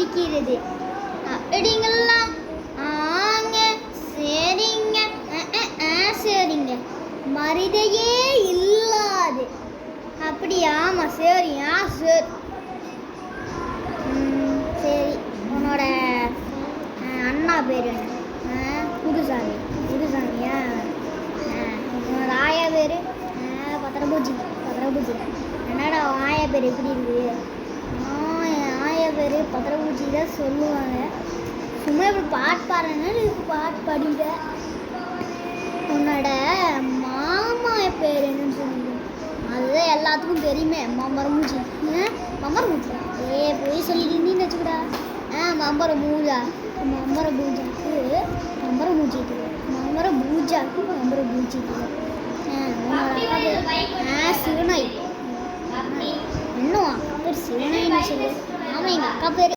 வைக்கிறது அப்படிங்களா? ஆங்க சரிங்க. சரிங்க. மரிதையே இல்லாது. அப்படியா? ஆமாம் சரியா சரி. சரி உன்னோட அண்ணா பேர் என்ன? குருசாமி. குருசாமியா? உன்னோட ஆயா பேர்? பத்திரபூஜி. பத்திரபூஜி. என்னடா ஆயா பேர் எப்படி இருக்குது? என் ஆயா பேர் பத்திரபூஜி தான் சொல்லுவாங்க. சும்மா இப்படி பாட்டு பாடுறேன்னு பாட்டு பாடிட்ட. உன்னோட மாமா பேர் என்னன்னு சொல்லுங்க. அதுதான் எல்லாத்துக்கும் தெரியுமே, மம்பரமூச்சி. மம்பரமூச்சி போய் சொல்லிட்டு வச்சுக்கூடா. மம்பரமூஜா. மம்பரபூஜாக்கு மம்பரமூச்சிட்டு. மம்பரபூஜாக்கு மம்பரபூச்சிட்டு. உன்னோட அக்கா பேர் சிவனாய். இன்னும் அக்கா பேர் சிவனாயின்னு சொல்லு. ஆமாம் எங்கள் அக்கா பேர்